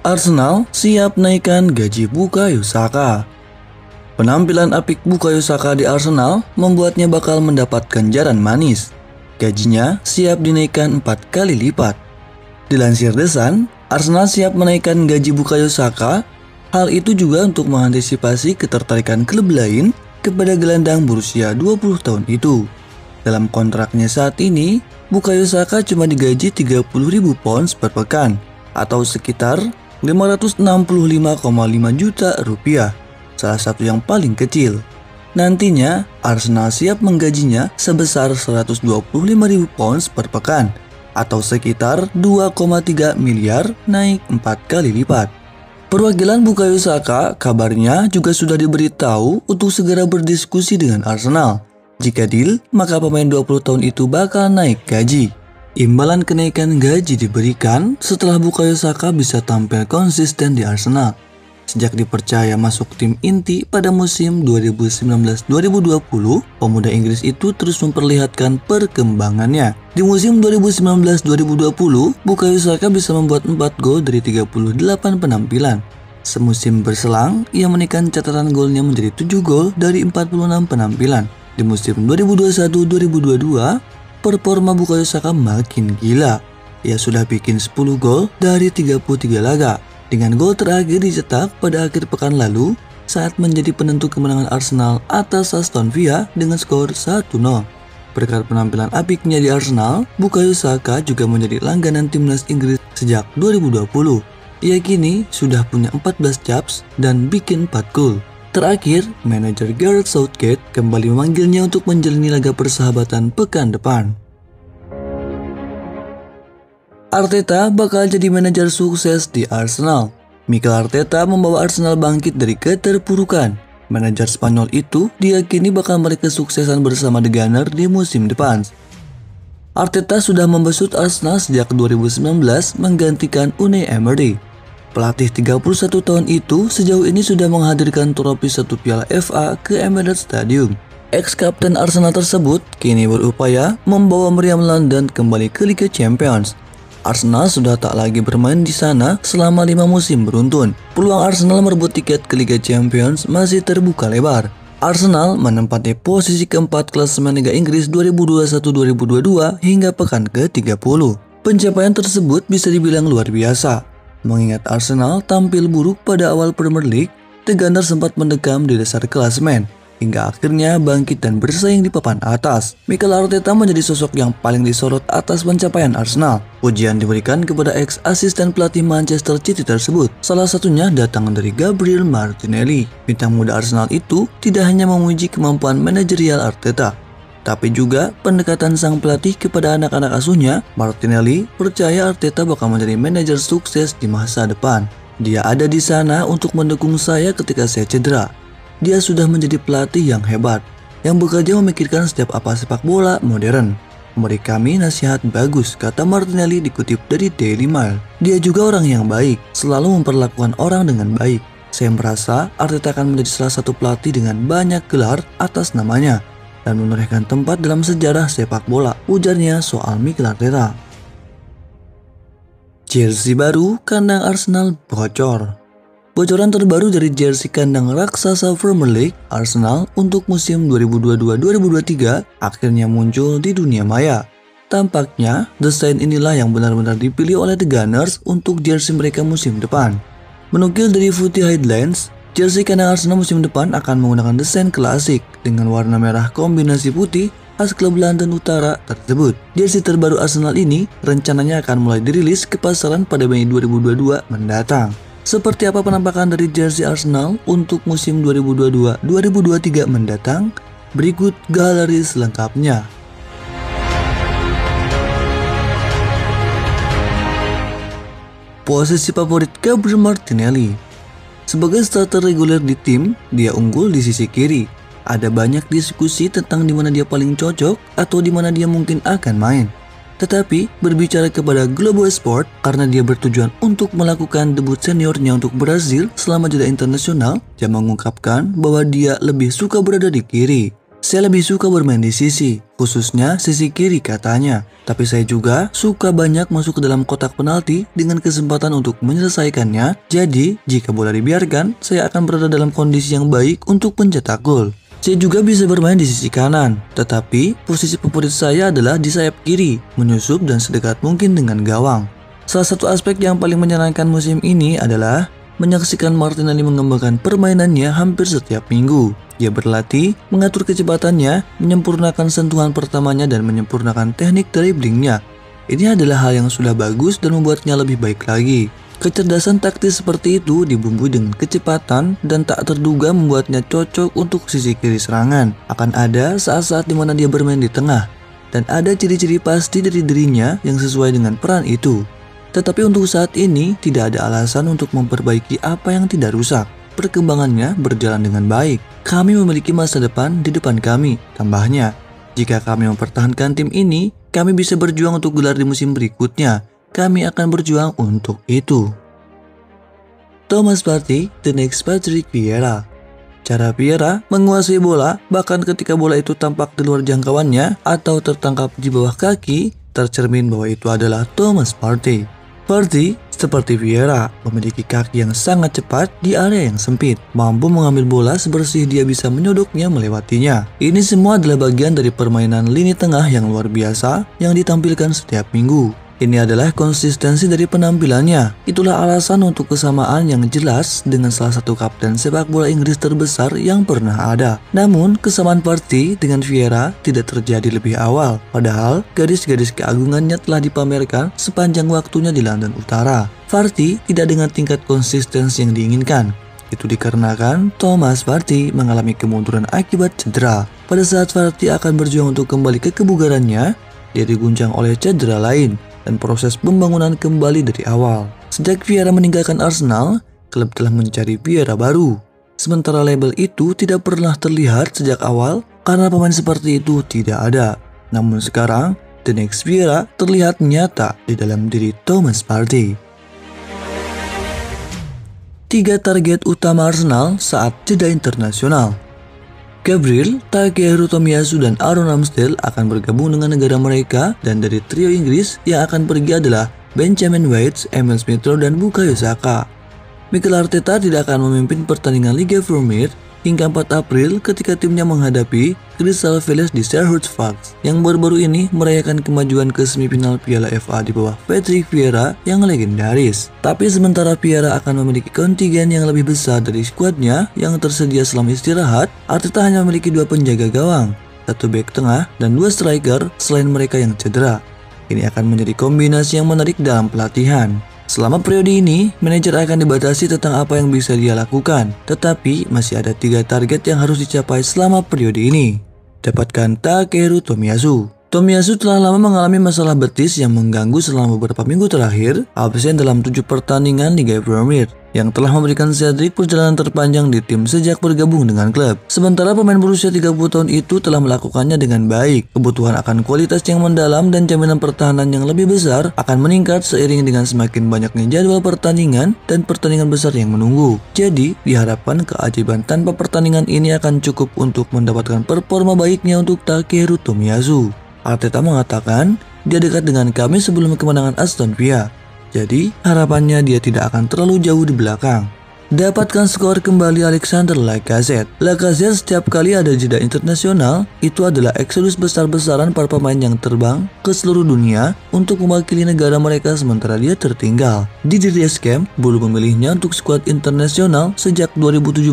Arsenal siap naikkan gaji Bukayo Saka. Penampilan apik Bukayo Saka di Arsenal membuatnya bakal mendapat ganjaran manis. Gajinya siap dinaikkan 4 kali lipat. Dilansir The Sun, Arsenal siap menaikkan gaji Bukayo Saka. Hal itu juga untuk mengantisipasi ketertarikan klub lain kepada gelandang berusia 20 tahun itu. Dalam kontraknya saat ini, Bukayo Saka cuma digaji 30.000 pounds per pekan atau sekitar 565,5 juta rupiah, salah satu yang paling kecil. Nantinya, Arsenal siap menggajinya sebesar 125.000 pounds per pekan atau sekitar 2,3 miliar, naik 4 kali lipat. Perwakilan Bukayo Saka kabarnya juga sudah diberitahu untuk segera berdiskusi dengan Arsenal. Jika deal, maka pemain 20 tahun itu bakal naik gaji. Imbalan kenaikan gaji diberikan setelah Bukayo Saka bisa tampil konsisten di Arsenal. Sejak dipercaya masuk tim inti pada musim 2019-2020, pemuda Inggris itu terus memperlihatkan perkembangannya. Di musim 2019-2020, Bukayo Saka bisa membuat 4 gol dari 38 penampilan. Semusim berselang, ia menaikkan catatan golnya menjadi 7 gol dari 46 penampilan. Di musim 2021-2022, performa Bukayo Saka makin gila. Ia sudah bikin 10 gol dari 33 laga. Dengan gol terakhir dicetak pada akhir pekan lalu saat menjadi penentu kemenangan Arsenal atas Aston Villa dengan skor 1-0. Berkat penampilan apiknya di Arsenal, Bukayo Saka juga menjadi langganan timnas Inggris sejak 2020. Ia kini sudah punya 14 caps dan bikin 4 gol. Terakhir, manajer Gareth Southgate kembali memanggilnya untuk menjalani laga persahabatan pekan depan. Arteta bakal jadi manajer sukses di Arsenal. Mikel Arteta membawa Arsenal bangkit dari keterpurukan. Manajer Spanyol itu diyakini bakal meraih kesuksesan bersama The Gunners di musim depan. Arteta sudah membesut Arsenal sejak 2019 menggantikan Unai Emery. Pelatih 31 tahun itu sejauh ini sudah menghadirkan trofi 1 Piala FA ke Emirates Stadium. Ex-kapten Arsenal tersebut kini berupaya membawa meriam London kembali ke Liga Champions. Arsenal sudah tak lagi bermain di sana selama 5 musim beruntun. Peluang Arsenal merebut tiket ke Liga Champions masih terbuka lebar. Arsenal menempati posisi keempat klasemen Liga Inggris 2021-2022 hingga pekan ke-30. Pencapaian tersebut bisa dibilang luar biasa. Mengingat Arsenal tampil buruk pada awal Premier League, The Gunners sempat mendekam di dasar klasemen, hingga akhirnya bangkit dan bersaing di papan atas. Mikel Arteta menjadi sosok yang paling disorot atas pencapaian Arsenal. Pujian diberikan kepada ex-asisten pelatih Manchester City tersebut. Salah satunya datang dari Gabriel Martinelli. Bintang muda Arsenal itu tidak hanya memuji kemampuan manajerial Arteta, tapi juga pendekatan sang pelatih kepada anak-anak asuhnya. Martinelli percaya Arteta bakal menjadi manajer sukses di masa depan. Dia ada di sana untuk mendukung saya ketika saya cedera. Dia sudah menjadi pelatih yang hebat, yang bekerja memikirkan setiap apa sepak bola modern. Memberi kami nasihat bagus, kata Martinelli dikutip dari Daily Mail. Dia juga orang yang baik, selalu memperlakukan orang dengan baik. Saya merasa Arteta akan menjadi salah satu pelatih dengan banyak gelar atas namanya dan menorehkan tempat dalam sejarah sepak bola, ujarnya soal Mikel Arteta. Jersey baru kandang Arsenal bocor. Bocoran terbaru dari jersey kandang raksasa Premier League Arsenal untuk musim 2022-2023 akhirnya muncul di dunia maya. Tampaknya, desain inilah yang benar-benar dipilih oleh The Gunners untuk jersey mereka musim depan. Menukil dari Footy Headlines, jersey kandang Arsenal musim depan akan menggunakan desain klasik dengan warna merah kombinasi putih khas klub London Utara tersebut. Jersey terbaru Arsenal ini rencananya akan mulai dirilis ke pasaran pada Mei 2022 mendatang. Seperti apa penampakan dari jersey Arsenal untuk musim 2022-2023 mendatang? Berikut galeri selengkapnya. Posisi favorit Gabriel Martinelli. Sebagai starter reguler di tim, dia unggul di sisi kiri. Ada banyak diskusi tentang di mana dia paling cocok atau di mana dia mungkin akan main. Tetapi berbicara kepada Globo Sport karena dia bertujuan untuk melakukan debut seniornya untuk Brazil selama jeda internasional, dia mengungkapkan bahwa dia lebih suka berada di kiri. Saya lebih suka bermain di sisi, khususnya sisi kiri katanya. Tapi saya juga suka banyak masuk ke dalam kotak penalti dengan kesempatan untuk menyelesaikannya. Jadi, jika bola dibiarkan, saya akan berada dalam kondisi yang baik untuk mencetak gol. Saya juga bisa bermain di sisi kanan, tetapi posisi favorit saya adalah di sayap kiri, menyusup dan sedekat mungkin dengan gawang. Salah satu aspek yang paling menyenangkan musim ini adalah menyaksikan Martinelli mengembangkan permainannya hampir setiap minggu. Dia berlatih, mengatur kecepatannya, menyempurnakan sentuhan pertamanya dan menyempurnakan teknik dribblingnya. Ini adalah hal yang sudah bagus dan membuatnya lebih baik lagi. Kecerdasan taktis seperti itu dibumbui dengan kecepatan dan tak terduga membuatnya cocok untuk sisi kiri serangan. Akan ada saat-saat di mana dia bermain di tengah, dan ada ciri-ciri pasti dari dirinya yang sesuai dengan peran itu. Tetapi untuk saat ini tidak ada alasan untuk memperbaiki apa yang tidak rusak. Perkembangannya berjalan dengan baik. Kami memiliki masa depan di depan kami. Tambahnya, jika kami mempertahankan tim ini, kami bisa berjuang untuk gelar di musim berikutnya. Kami akan berjuang untuk itu. Thomas Partey, the next Patrick Vieira. Cara Vieira menguasai bola, bahkan ketika bola itu tampak di luar jangkauannya atau tertangkap di bawah kaki, tercermin bahwa itu adalah Thomas Partey. Partey, seperti Vieira, memiliki kaki yang sangat cepat di area yang sempit, mampu mengambil bola sebersih dia bisa menyodoknya melewatinya. Ini semua adalah bagian dari permainan lini tengah yang luar biasa yang ditampilkan setiap minggu. Ini adalah konsistensi dari penampilannya. Itulah alasan untuk kesamaan yang jelas dengan salah satu kapten sepak bola Inggris terbesar yang pernah ada. Namun, kesamaan Partey dengan Vieira tidak terjadi lebih awal. Padahal, garis-garis keagungannya telah dipamerkan sepanjang waktunya di London Utara. Partey tidak dengan tingkat konsistensi yang diinginkan. Itu dikarenakan Thomas Partey mengalami kemunduran akibat cedera. Pada saat Partey akan berjuang untuk kembali ke kebugarannya, dia diguncang oleh cedera lain dan proses pembangunan kembali dari awal. Sejak Vieira meninggalkan Arsenal, klub telah mencari Vieira baru. Sementara label itu tidak pernah terlihat sejak awal karena pemain seperti itu tidak ada. Namun sekarang, the next Vieira terlihat nyata di dalam diri Thomas Partey. 3 target utama Arsenal saat jeda internasional. Gabriel, Takeru Tomiyasu, dan Aaron Ramsdale akan bergabung dengan negara mereka, dan dari trio Inggris yang akan pergi adalah Benjamin White, Emil Smith Rowe, dan Bukayo Saka. Mikel Arteta tidak akan memimpin pertandingan Liga Premier hingga 4 April ketika timnya menghadapi Crystal Palace di Selhurst Park, yang baru-baru ini merayakan kemajuan ke semifinal Piala FA di bawah Patrick Vieira yang legendaris. Tapi sementara Vieira akan memiliki kontingen yang lebih besar dari skuadnya yang tersedia selama istirahat, Arteta hanya memiliki 2 penjaga gawang, 1 bek tengah, dan 2 striker selain mereka yang cedera. Ini akan menjadi kombinasi yang menarik dalam pelatihan. Selama periode ini, manajer akan dibatasi tentang apa yang bisa dia lakukan, tetapi masih ada 3 target yang harus dicapai selama periode ini. Dapatkan Takeru Tomiyasu. Tomiyasu telah lama mengalami masalah betis yang mengganggu selama beberapa minggu terakhir, absen dalam 7 pertandingan Liga Premier, yang telah memberikan Cedric perjalanan terpanjang di tim sejak bergabung dengan klub. Sementara pemain berusia 30 tahun itu telah melakukannya dengan baik. Kebutuhan akan kualitas yang mendalam dan jaminan pertahanan yang lebih besar akan meningkat seiring dengan semakin banyaknya jadwal pertandingan dan pertandingan besar yang menunggu. Jadi, diharapkan keajaiban tanpa pertandingan ini akan cukup untuk mendapatkan performa baiknya untuk Takeru Tomiyasu. Arteta mengatakan dia dekat dengan kami sebelum kemenangan Aston Villa. Jadi, harapannya dia tidak akan terlalu jauh di belakang. Dapatkan skor kembali Alexander Lacazette. Lacazette setiap kali ada jeda internasional, itu adalah eksodus besar-besaran para pemain yang terbang ke seluruh dunia untuk mewakili negara mereka sementara dia tertinggal. Di Didier Deschamps belum memilihnya untuk skuad internasional sejak 2017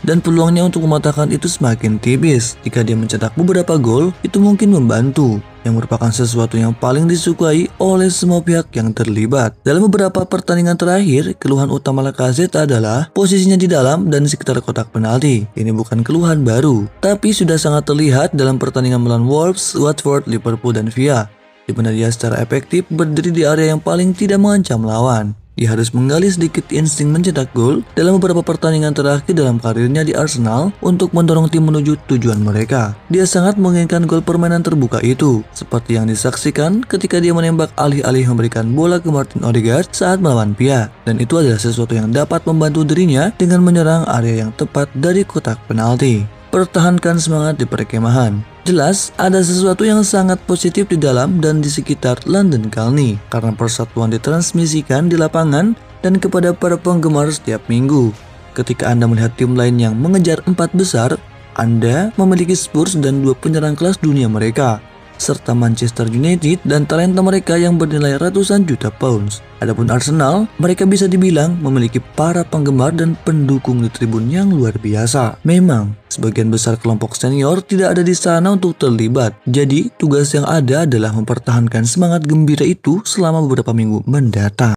dan peluangnya untuk mematahkan itu semakin tipis. Jika dia mencetak beberapa gol, itu mungkin membantu, yang merupakan sesuatu yang paling disukai oleh semua pihak yang terlibat. Dalam beberapa pertandingan terakhir, keluhan utama Lacazette adalah posisinya di dalam dan sekitar kotak penalti. Ini bukan keluhan baru, tapi sudah sangat terlihat dalam pertandingan melawan Wolves, Watford, Liverpool, dan Villa, di mana dia secara efektif berdiri di area yang paling tidak mengancam lawan. Dia harus menggali sedikit insting mencetak gol dalam beberapa pertandingan terakhir dalam karirnya di Arsenal untuk mendorong tim menuju tujuan mereka. Dia sangat menginginkan gol permainan terbuka itu, seperti yang disaksikan ketika dia menembak alih-alih memberikan bola ke Martin Odegaard saat melawan Pia, dan itu adalah sesuatu yang dapat membantu dirinya dengan menyerang area yang tepat dari kotak penalti. pertahankan semangat di perkemahan. Jelas, ada sesuatu yang sangat positif di dalam dan di sekitar London kali ini, karena persatuan ditransmisikan di lapangan dan kepada para penggemar setiap minggu. Ketika Anda melihat tim lain yang mengejar 4 besar, Anda memiliki Spurs dan 2 penyerang kelas dunia mereka, serta Manchester United dan talenta mereka yang bernilai ratusan juta pounds. Adapun Arsenal, mereka bisa dibilang memiliki para penggemar dan pendukung di tribun yang luar biasa. Memang, sebagian besar kelompok senior tidak ada di sana untuk terlibat. Jadi, tugas yang ada adalah mempertahankan semangat gembira itu selama beberapa minggu mendatang.